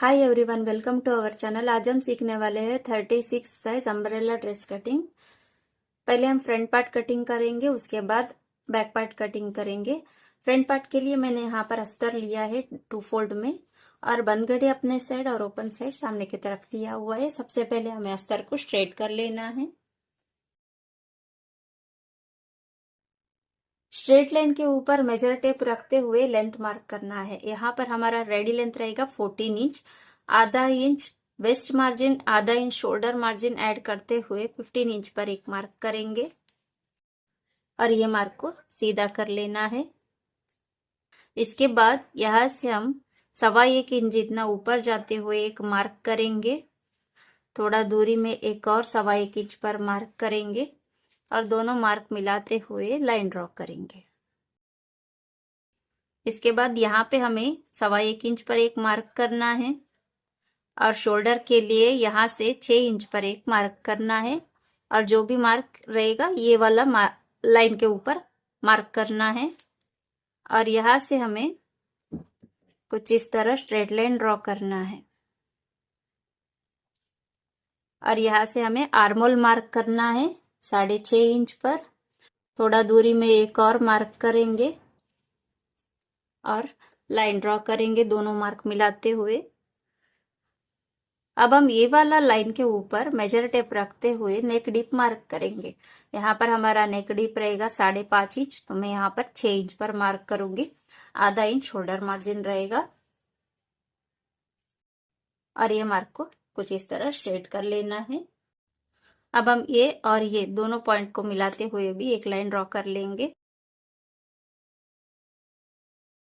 Hi everyone, welcome to our channel. आज हम सीखने वाले हैं 36 साइज अम्ब्रेला ड्रेस कटिंग। पहले हम फ्रंट पार्ट कटिंग करेंगे, उसके बाद बैक पार्ट कटिंग करेंगे। फ्रंट पार्ट के लिए मैंने यहाँ पर अस्तर लिया है 2 फोल्ड में, और बंद गढ़ी अपने साइड और ओपन साइड सामने की तरफ लिया हुआ है। सबसे पहले हमें अस्तर को स्ट्रेट कर लेना है। स्ट्रेट लाइन के ऊपर मेजर टेप रखते हुए लेंथ मार्क करना है। यहाँ पर हमारा रेडी लेंथ रहेगा 14 इंच। आधा इंच वेस्ट मार्जिन, आधा इंच शोल्डर मार्जिन ऐड करते हुए 15 इंच पर एक मार्क करेंगे और ये मार्क को सीधा कर लेना है। इसके बाद यहाँ से हम 1.25 इंच जितना ऊपर जाते हुए एक मार्क करेंगे। थोड़ा दूरी में एक और 1.25 इंच पर मार्क करेंगे और दोनों मार्क मिलाते हुए लाइन ड्रॉ करेंगे। इसके बाद यहाँ पे हमें 1.25 इंच पर एक मार्क करना है और शोल्डर के लिए यहाँ से 6 इंच पर एक मार्क करना है, और जो भी मार्क रहेगा ये वाला लाइन के ऊपर मार्क करना है। और यहाँ से हमें कुछ इस तरह स्ट्रेट लाइन ड्रॉ करना है। और यहाँ से हमें आर्मोल मार्क करना है 6.5 इंच पर। थोड़ा दूरी में एक और मार्क करेंगे और लाइन ड्रॉ करेंगे दोनों मार्क मिलाते हुए। अब हम ये वाला लाइन के ऊपर मेजर टेप रखते हुए नेक डीप मार्क करेंगे। यहाँ पर हमारा नेक डीप रहेगा 5.5 इंच, तो मैं यहाँ पर 6 इंच पर मार्क करूंगी। आधा इंच शोल्डर मार्जिन रहेगा और ये मार्क को कुछ इस तरह स्ट्रेट कर लेना है। अब हम ये और ये दोनों पॉइंट को मिलाते हुए भी एक लाइन ड्रॉ कर लेंगे।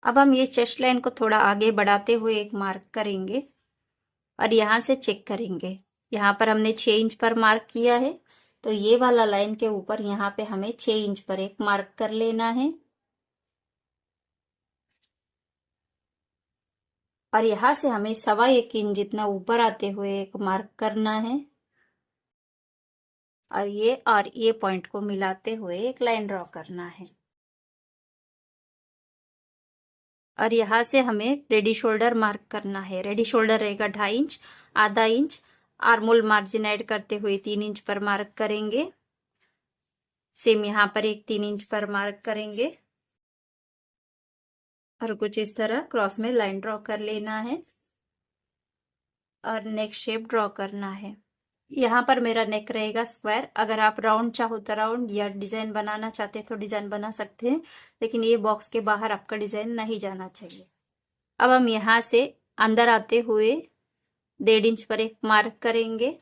अब हम ये चेस्ट लाइन को थोड़ा आगे बढ़ाते हुए एक मार्क करेंगे और यहाँ से चेक करेंगे। यहाँ पर हमने 6 इंच पर मार्क किया है, तो ये वाला लाइन के ऊपर यहाँ पे हमें 6 इंच पर एक मार्क कर लेना है और यहाँ से हमें 1.25 इंच जितना ऊपर आते हुए एक मार्क करना है और ये पॉइंट को मिलाते हुए एक लाइन ड्रॉ करना है। और यहाँ से हमें रेडी शोल्डर मार्क करना है। रेडी शोल्डर रहेगा 2.5 इंच। आधा इंच आर्मोल मार्जिन ऐड करते हुए 3 इंच पर मार्क करेंगे। सेम यहाँ पर एक 3 इंच पर मार्क करेंगे और कुछ इस तरह क्रॉस में लाइन ड्रॉ कर लेना है और नेक शेप ड्रॉ करना है। यहाँ पर मेरा नेक रहेगा स्क्वायर। अगर आप राउंड चाहो तो राउंड, या डिजाइन बनाना चाहते हैं तो डिजाइन बना सकते हैं, लेकिन ये बॉक्स के बाहर आपका डिजाइन नहीं जाना चाहिए। अब हम यहाँ से अंदर आते हुए 1.5 इंच पर एक मार्क करेंगे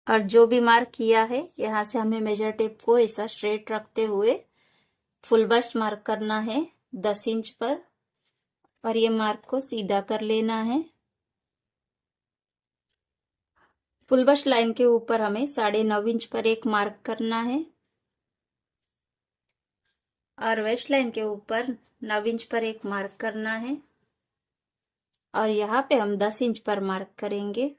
और जो भी मार्क किया है यहाँ से हमें मेजर टेप को ऐसा स्ट्रेट रखते हुए फुल बस्ट मार्क करना है 10 इंच पर और ये मार्क को सीधा कर लेना है। फुल बस्ट लाइन के ऊपर हमें 9.5 इंच पर एक मार्क करना है और वेस्ट लाइन के ऊपर 9 इंच पर एक मार्क करना है और यहाँ पे हम 10 इंच पर मार्क करेंगे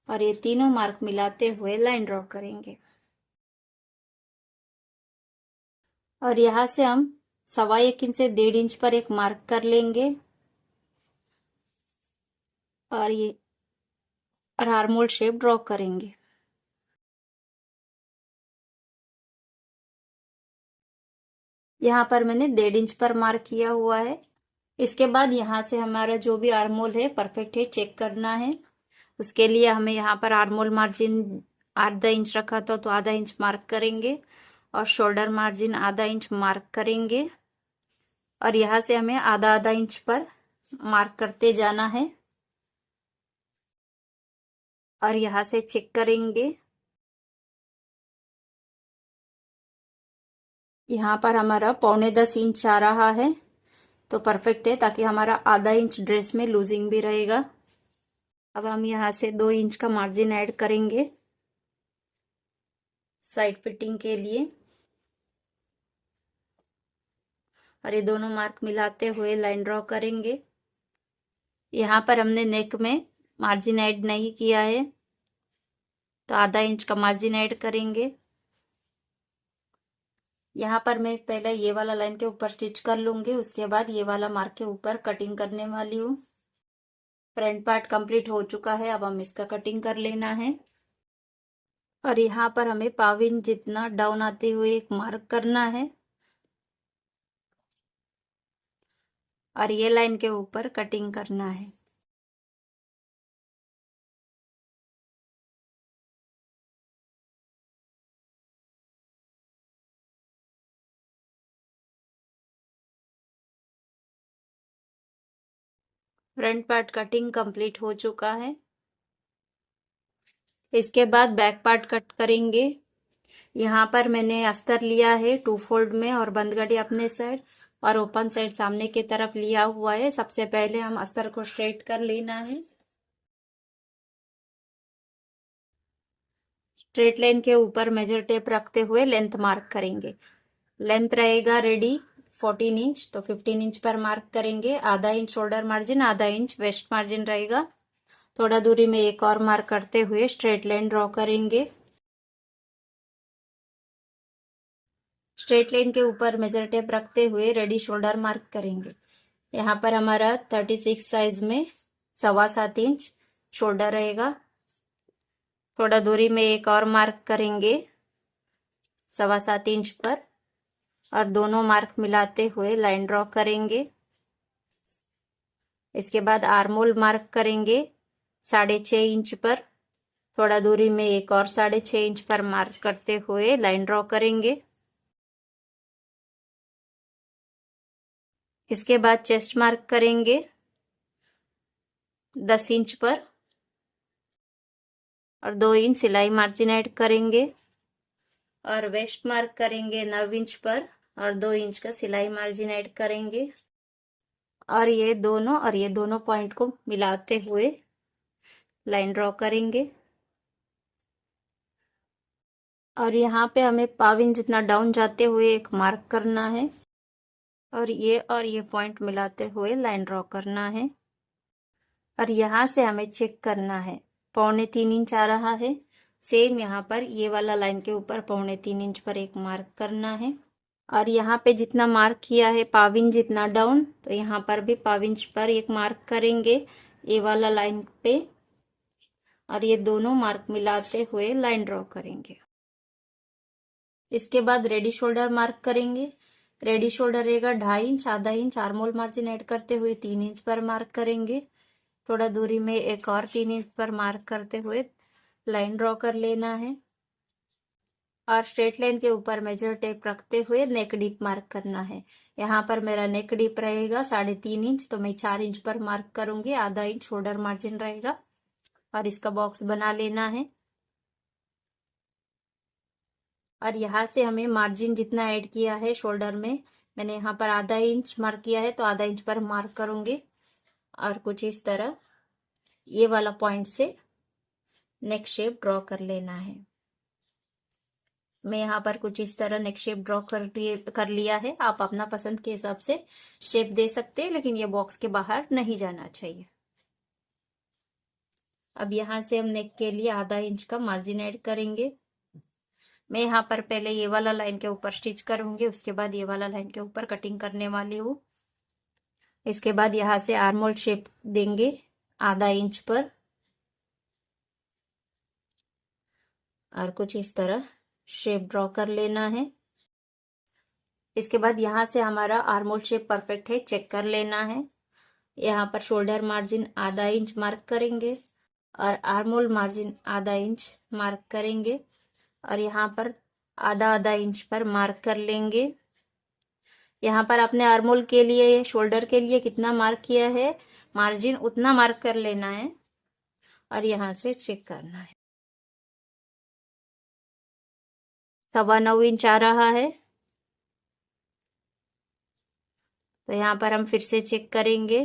और ये तीनों मार्क मिलाते हुए लाइन ड्रॉ करेंगे। और यहाँ से हम 1.25 इंच से 1.5 इंच पर एक मार्क कर लेंगे और ये आर्मोल शेप ड्रॉ करेंगे। यहाँ पर मैंने 1.5 इंच पर मार्क किया हुआ है। इसके बाद यहाँ से हमारा जो भी आर्मोल है परफेक्ट है चेक करना है। उसके लिए हमें यहाँ पर आर्मोल मार्जिन आधा इंच रखा था, तो आधा इंच मार्क करेंगे और शोल्डर मार्जिन आधा इंच मार्क करेंगे और यहाँ से हमें आधा आधा इंच पर मार्क करते जाना है और यहाँ से चेक करेंगे। यहाँ पर हमारा 9.25 इंच आ रहा है, तो परफेक्ट है, ताकि हमारा आधा इंच ड्रेस में लूजिंग भी रहेगा। अब हम यहाँ से 2 इंच का मार्जिन ऐड करेंगे साइड फिटिंग के लिए और ये दोनों मार्क मिलाते हुए लाइन ड्रॉ करेंगे। यहाँ पर हमने नेक में मार्जिन ऐड नहीं किया है, तो आधा इंच का मार्जिन ऐड करेंगे। यहाँ पर मैं पहले ये वाला लाइन के ऊपर स्टिच कर लूंगी, उसके बाद ये वाला मार्क के ऊपर कटिंग करने वाली हूँ। फ्रंट पार्ट कंप्लीट हो चुका है। अब हम इसका कटिंग कर लेना है। और यहाँ पर हमें पाव इंच जितना डाउन आते हुए एक मार्क करना है और ये लाइन के ऊपर कटिंग करना है। फ्रंट पार्ट कटिंग कंप्लीट हो चुका है। इसके बाद बैक पार्ट कट करेंगे। यहाँ पर मैंने अस्तर लिया है 2 फोल्ड में और बंद गड़ी अपने साइड और ओपन साइड सामने की तरफ लिया हुआ है। सबसे पहले हम अस्तर को स्ट्रेट कर लेना है। स्ट्रेट लाइन के ऊपर मेजर टेप रखते हुए लेंथ मार्क करेंगे। लेंथ रहेगा रेडी 14 इंच, तो 15 इंच पर मार्क करेंगे। आधा इंच शोल्डर मार्जिन, आधा इंच वेस्ट मार्जिन रहेगा। थोड़ा दूरी में एक और मार्क करते हुए स्ट्रेट लाइन ड्रॉ करेंगे। स्ट्रेट लाइन के ऊपर मेजर टेप रखते हुए रेडी शोल्डर मार्क करेंगे। यहाँ पर हमारा 36 साइज में 7.25 इंच शोल्डर रहेगा। थोड़ा दूरी में एक और मार्क करेंगे 7.25 इंच पर और दोनों मार्क मिलाते हुए लाइन ड्रॉ करेंगे। इसके बाद आर्मोल मार्क करेंगे 6.5 इंच पर। थोड़ा दूरी में एक और 6.5 इंच पर मार्क करते हुए लाइन ड्रॉ करेंगे। इसके बाद चेस्ट मार्क करेंगे 10 इंच पर और 2 इंच सिलाई मार्जिन ऐड करेंगे और वेस्ट मार्क करेंगे 9 इंच पर और 2 इंच का सिलाई मार्जिन ऐड करेंगे और ये दोनों पॉइंट को मिलाते हुए लाइन ड्रॉ करेंगे। और यहाँ पे हमें पाव इंच जितना डाउन जाते हुए एक मार्क करना है और ये पॉइंट मिलाते हुए लाइन ड्रॉ करना है। और यहाँ से हमें चेक करना है 3.25 इंच आ रहा है। सेम यहाँ पर ये वाला लाइन के ऊपर 3.25 इंच पर एक मार्क करना है। और यहाँ पे जितना मार्क किया है पाव इंच जितना डाउन, तो यहाँ पर भी पाव इंच पर एक मार्क करेंगे ये वाला लाइन पे और ये दोनों मार्क मिलाते हुए लाइन ड्रॉ करेंगे। इसके बाद रेडी शोल्डर मार्क करेंगे। रेडी शोल्डर रहेगा 2.5 इंच, आधा इंच आर्मोल मार्जिन ऐड करते हुए 3 इंच पर मार्क करेंगे। थोड़ा दूरी में एक और 3 इंच पर मार्क करते हुए लाइन ड्रॉ कर लेना है और स्ट्रेट लाइन के ऊपर मेजर टेप रखते हुए नेक डीप मार्क करना है। यहाँ पर मेरा नेक डीप रहेगा 3.5 इंच, तो मैं 4 इंच पर मार्क करूंगी। आधा इंच शोल्डर मार्जिन रहेगा और इसका बॉक्स बना लेना है। और यहाँ से हमें मार्जिन जितना ऐड किया है शोल्डर में, मैंने यहाँ पर आधा इंच मार्क किया है, तो आधा इंच पर मार्क करूंगी और कुछ इस तरह ये वाला पॉइंट से नेक शेप ड्रॉ कर लेना है। मैं यहाँ पर कुछ इस तरह नेक शेप ड्रॉ कर लिया है। आप अपना पसंद के हिसाब से शेप दे सकते हैं, लेकिन ये बॉक्स के बाहर नहीं जाना चाहिए। अब यहाँ से हम नेक के लिए आधा इंच का मार्जिन ऐड करेंगे। मैं यहाँ पर पहले ये वाला लाइन के ऊपर स्टिच करूंगी, उसके बाद ये वाला लाइन के ऊपर कटिंग करने वाली हूँ। इसके बाद यहाँ से आर्मोल शेप देंगे आधा इंच पर और कुछ इस तरह शेप ड्रॉ कर लेना है। इसके बाद यहाँ से हमारा आर्मोल शेप परफेक्ट है, चेक कर लेना है। यहाँ पर शोल्डर मार्जिन आधा इंच मार्क करेंगे और आर्मोल मार्जिन आधा इंच मार्क करेंगे और यहाँ पर आधा आधा इंच पर मार्क कर लेंगे। यहाँ पर आपने आर्मोल के लिए शोल्डर के लिए कितना मार्क किया है मार्जिन, उतना मार्क कर लेना है और यहाँ से चेक करना है। 9.25 इंच आ रहा है, तो यहाँ पर हम फिर से चेक करेंगे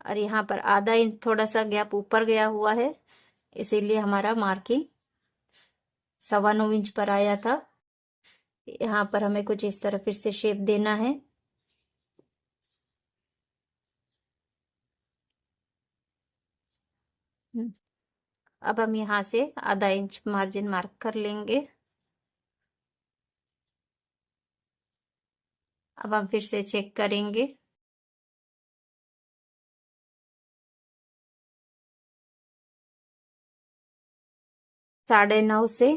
और यहाँ पर आधा इंच थोड़ा सा गैप ऊपर गया हुआ है, इसीलिए हमारा मार्किंग 9.25 इंच पर आया था। यहाँ पर हमें कुछ इस तरह फिर से शेप देना है। अब हम यहाँ से आधा इंच मार्जिन मार्क कर लेंगे। अब हम फिर से चेक करेंगे। 9.5 से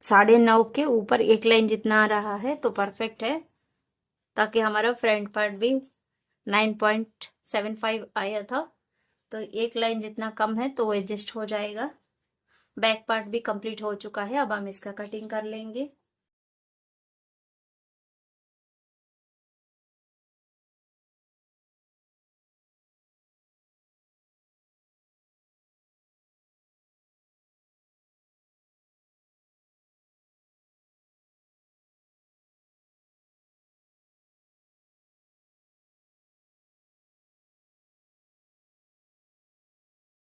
9.5 के ऊपर एक लाइन जितना आ रहा है तो परफेक्ट है, ताकि हमारा फ्रंट पार्ट भी 9.75 आया था, तो एक लाइन जितना कम है तो वो एडजस्ट हो जाएगा। बैक पार्ट भी कंप्लीट हो चुका है, अब हम इसका कटिंग कर लेंगे।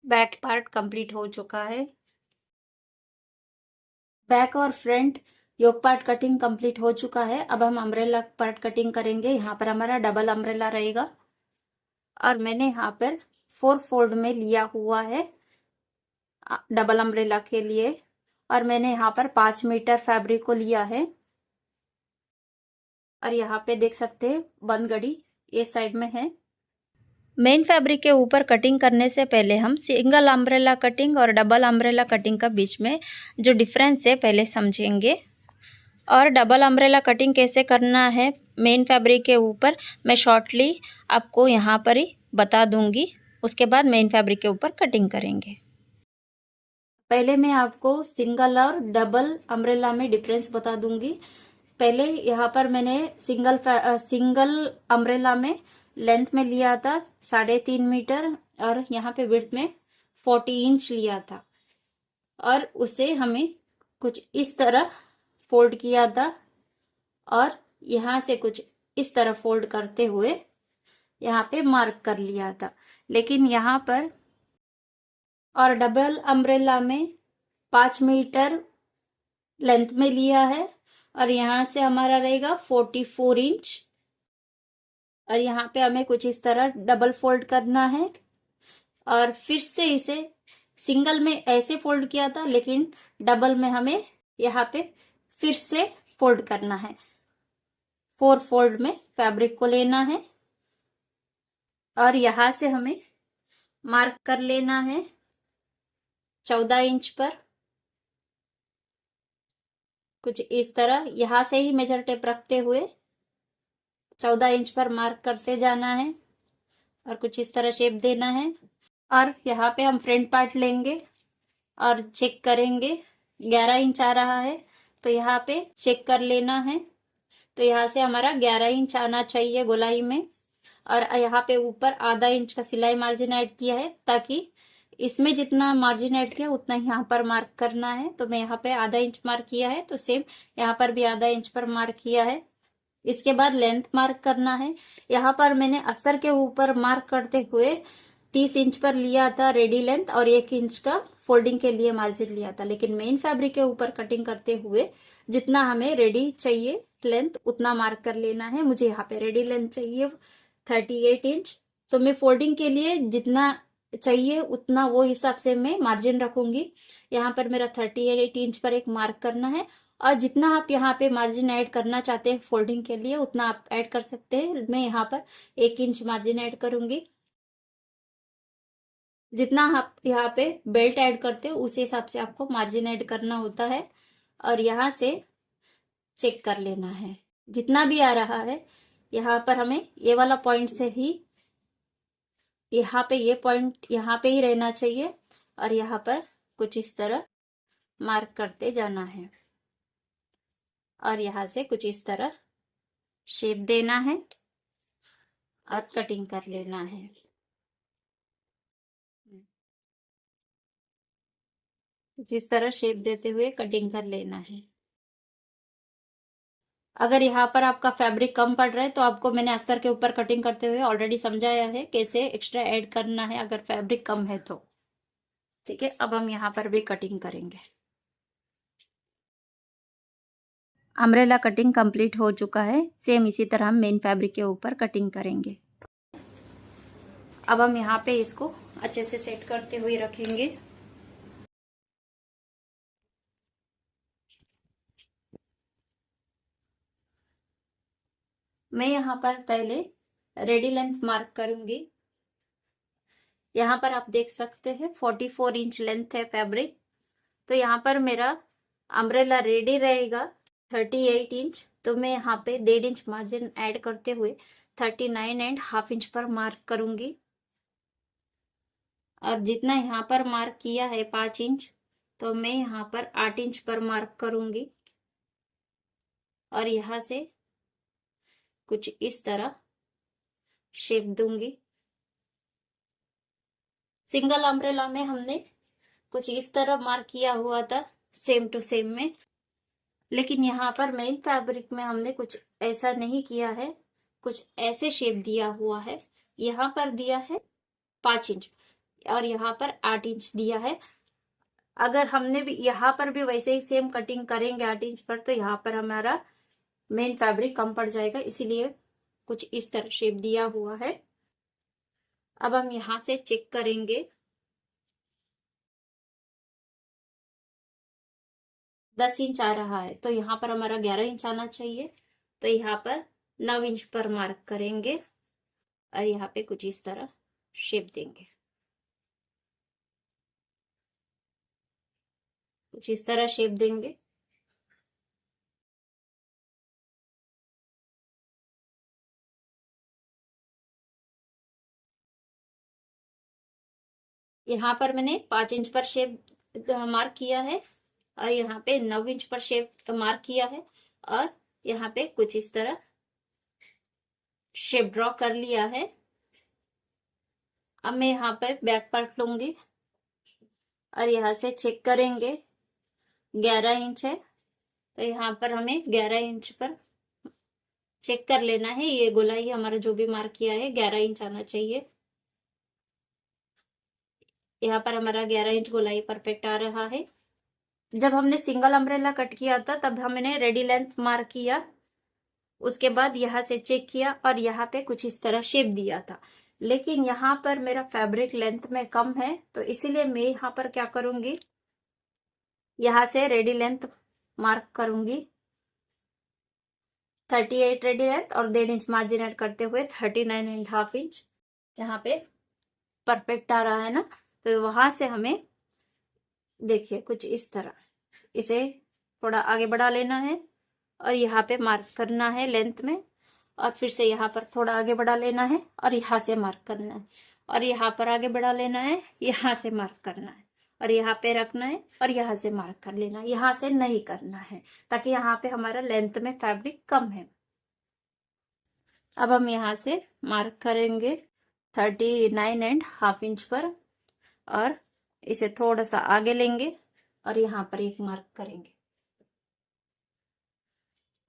बैक पार्ट कंप्लीट हो चुका है। बैक और front yoke part cutting complete हो चुका है। अब हम अम्ब्रेला पार्ट कटिंग करेंगे। यहाँ पर हमारा डबल अम्ब्रेला रहेगा और मैंने यहाँ पर 4 फोल्ड में लिया हुआ है डबल अम्ब्रेला के लिए, और मैंने यहाँ पर 5 मीटर फैब्रिक को लिया है। और यहाँ पे देख सकते हैं बंद गड़ी ये साइड में है। मेन फैब्रिक के ऊपर कटिंग करने से पहले हम सिंगल अम्ब्रेला कटिंग और डबल अम्ब्रेला कटिंग का बीच में जो डिफरेंस है पहले समझेंगे। और डबल अम्ब्रेला कटिंग कैसे करना है मेन फैब्रिक के ऊपर मैं शॉर्टली आपको यहाँ पर ही बता दूंगी, उसके बाद मेन फैब्रिक के ऊपर कटिंग करेंगे। पहले मैं आपको सिंगल और डबल अम्ब्रेला में डिफरेंस बता दूंगी। पहले यहाँ पर मैंने सिंगल अम्ब्रेला में लेंथ में लिया था 3.5 मीटर और यहाँ पे विड्थ में 40 इंच लिया था, और उसे हमें कुछ इस तरह फोल्ड किया था और यहाँ से कुछ इस तरह फोल्ड करते हुए यहाँ पे मार्क कर लिया था। लेकिन यहाँ पर और डबल अम्ब्रेला में 5 मीटर लेंथ में लिया है और यहाँ से हमारा रहेगा 44 इंच, और यहाँ पे हमें कुछ इस तरह डबल फोल्ड करना है और फिर से इसे सिंगल में ऐसे फोल्ड किया था, लेकिन डबल में हमें यहाँ पे फिर से फोल्ड करना है। 4 फोल्ड में फैब्रिक को लेना है और यहाँ से हमें मार्क कर लेना है 14 इंच पर। कुछ इस तरह यहाँ से ही मेजर टेप रखते हुए 14 इंच पर मार्क करते जाना है और कुछ इस तरह शेप देना है। और यहाँ पे हम फ्रंट पार्ट लेंगे और चेक करेंगे 11 इंच आ रहा है, तो यहाँ पे चेक कर लेना है। तो यहाँ से हमारा 11 इंच आना चाहिए गोलाई में, और यहाँ पे ऊपर आधा इंच का सिलाई मार्जिन ऐड किया है, ताकि इसमें जितना मार्जिन ऐड किया उतना ही यहाँ पर मार्क करना है। तो मैं यहाँ पे आधा इंच मार्क किया है, तो सेम यहाँ पर भी आधा इंच पर मार्क किया है। इसके बाद लेंथ मार्क करना है। यहाँ पर मैंने अस्तर के ऊपर मार्क करते हुए 30 इंच पर लिया था रेडी लेंथ और 1 इंच का फोल्डिंग के लिए मार्जिन लिया था, लेकिन मेन फैब्रिक के ऊपर कटिंग करते हुए जितना हमें रेडी चाहिए लेंथ उतना मार्क कर लेना है। मुझे यहाँ पे रेडी लेंथ चाहिए 38 इंच, तो मैं फोल्डिंग के लिए जितना चाहिए उतना वो हिसाब से मैं मार्जिन रखूंगी। यहाँ पर मेरा 38 इंच पर एक मार्क करना है, और जितना आप यहाँ पे मार्जिन ऐड करना चाहते हैं फोल्डिंग के लिए उतना आप ऐड कर सकते हैं। मैं यहाँ पर 1 इंच मार्जिन ऐड करूंगी। जितना आप यहाँ पे बेल्ट ऐड करते हो उस हिसाब से आपको मार्जिन ऐड करना होता है, और यहाँ से चेक कर लेना है जितना भी आ रहा है। यहाँ पर हमें ये वाला पॉइंट से ही यहाँ पे ये पॉइंट यहाँ पे ही रहना चाहिए, और यहाँ पर कुछ इस तरह मार्क करते जाना है और यहाँ से कुछ इस तरह शेप देना है और कटिंग कर लेना है। जिस तरह शेप देते हुए कटिंग कर लेना है। अगर यहाँ पर आपका फैब्रिक कम पड़ रहा है तो आपको मैंने अस्तर के ऊपर कटिंग करते हुए ऑलरेडी समझाया है कैसे एक्स्ट्रा ऐड करना है अगर फैब्रिक कम है तो। ठीक है, अब हम यहाँ पर भी कटिंग करेंगे। अम्ब्रेला कटिंग कंप्लीट हो चुका है। सेम इसी तरह हम मेन फैब्रिक के ऊपर कटिंग करेंगे। अब हम यहाँ पे इसको अच्छे से सेट करते हुए रखेंगे। मैं यहाँ पर पहले रेडी लेंथ मार्क करूंगी। यहाँ पर आप देख सकते हैं 44 इंच लेंथ है फैब्रिक, तो यहाँ पर मेरा अम्ब्रेला रेडी रहेगा 38 इंच। तो मैं यहाँ पे 1.5 इंच मार्जिन ऐड करते हुए 39.5 इंच पर मार्क करूंगी। अब जितना यहाँ पर मार्क किया है 5 इंच, तो मैं यहाँ पर 8 इंच पर मार्क करूंगी और यहाँ से कुछ इस तरह शेप दूंगी। सिंगल अम्ब्रेला में हमने कुछ इस तरह मार्क किया हुआ था सेम टू सेम में, लेकिन यहाँ पर मेन फैब्रिक में हमने कुछ ऐसा नहीं किया है, कुछ ऐसे शेप दिया हुआ है। यहाँ पर दिया है 5 इंच और यहाँ पर 8 इंच दिया है। अगर हमने भी यहाँ पर भी वैसे ही सेम कटिंग करेंगे 8 इंच पर, तो यहाँ पर हमारा मेन फैब्रिक कम पड़ जाएगा, इसीलिए कुछ इस तरह शेप दिया हुआ है। अब हम यहाँ से चेक करेंगे। 10 इंच आ रहा है, तो यहाँ पर हमारा 11 इंच आना चाहिए। तो यहाँ पर 9 इंच पर मार्क करेंगे और यहाँ पे कुछ इस तरह शेप देंगे। कुछ इस तरह शेप देंगे। यहाँ पर मैंने 5 इंच पर शेप मार्क किया है और यहाँ पे 9 इंच पर शेप मार्क किया है और यहाँ पे कुछ इस तरह शेप ड्रॉ कर लिया है। अब मैं यहाँ पे बैक पार्ट लूंगी और यहाँ से चेक करेंगे। 11 इंच है, तो यहाँ पर हमें 11 इंच पर चेक कर लेना है। ये गोलाई हमारा जो भी मार्क किया है 11 इंच आना चाहिए। यहाँ पर हमारा 11 इंच गोलाई परफेक्ट आ रहा है। जब हमने सिंगल अम्ब्रेला कट किया था तब हमने रेडी लेंथ मार्क किया, उसके बाद यहाँ से चेक किया और यहाँ पे कुछ इस तरह शेप दिया था। लेकिन यहाँ पर मेरा फैब्रिक लेंथ में कम है, तो इसीलिए मैं यहाँ पर क्या करूंगी, यहाँ से रेडी लेंथ मार्क करूंगी 38 रेडी लेंथ और 1.5 इंच मार्जिन ऐड करते हुए 39.5 इंच यहाँ पे परफेक्ट आ रहा है ना। तो वहां से हमें देखिए कुछ इस तरह इसे थोड़ा आगे बढ़ा लेना है और यहाँ पे मार्क करना है लेंथ में, और फिर से यहाँ पर थोड़ा आगे बढ़ा लेना है और यहाँ से मार्क करना है और यहाँ पर आगे बढ़ा लेना है, यहाँ से मार्क करना है और यहाँ पे रखना है और यहाँ से मार्क कर लेना है। यहाँ से नहीं करना है ताकि यहाँ पे हमारा लेंथ में फैब्रिक कम है। अब हम यहाँ से मार्क करेंगे 39.5 इंच पर और इसे थोड़ा सा आगे लेंगे और यहाँ पर एक मार्क करेंगे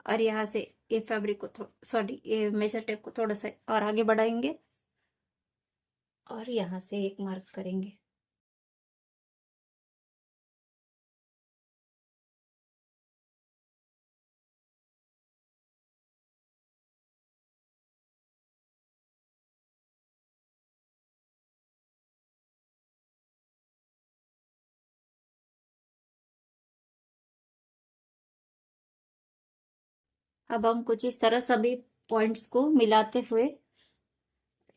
और यहाँ से ये फैब्रिक को सॉरी ये मेजर टेप को थोड़ा सा और आगे बढ़ाएंगे और यहाँ से एक मार्क करेंगे। अब हम कुछ इस तरह सभी पॉइंट्स को मिलाते हुए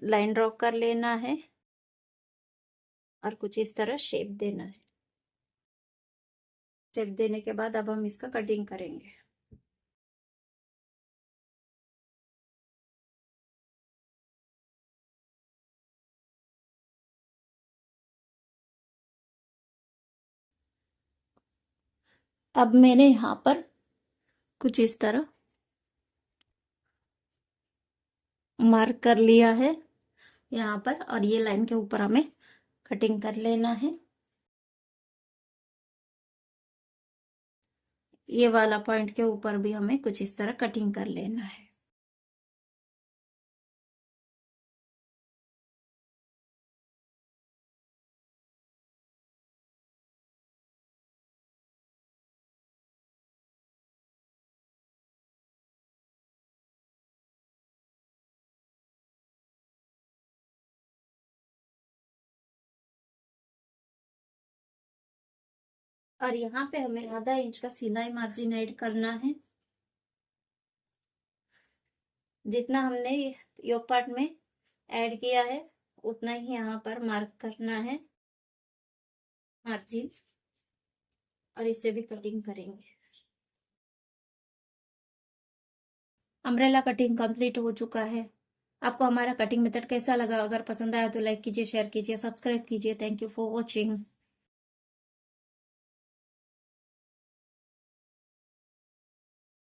लाइन ड्रॉ कर लेना है और कुछ इस तरह शेप देना है। शेप देने के बाद अब हम इसका कटिंग करेंगे। अब मैंने यहाँ पर कुछ इस तरह मार्क कर लिया है यहाँ पर और ये लाइन के ऊपर हमें कटिंग कर लेना है। ये वाला पॉइंट के ऊपर भी हमें कुछ इस तरह कटिंग कर लेना है। और यहाँ पे हमें आधा इंच का सिलाई मार्जिन ऐड करना है। जितना हमने योक पार्ट में ऐड किया है उतना ही यहाँ पर मार्क करना है मार्जिन। और इसे भी कटिंग करेंगे। अम्ब्रेला कटिंग कंप्लीट हो चुका है। आपको हमारा कटिंग मेथड कैसा लगा? अगर पसंद आया तो लाइक कीजिए, शेयर कीजिए, सब्सक्राइब कीजिए। Thank you for watching.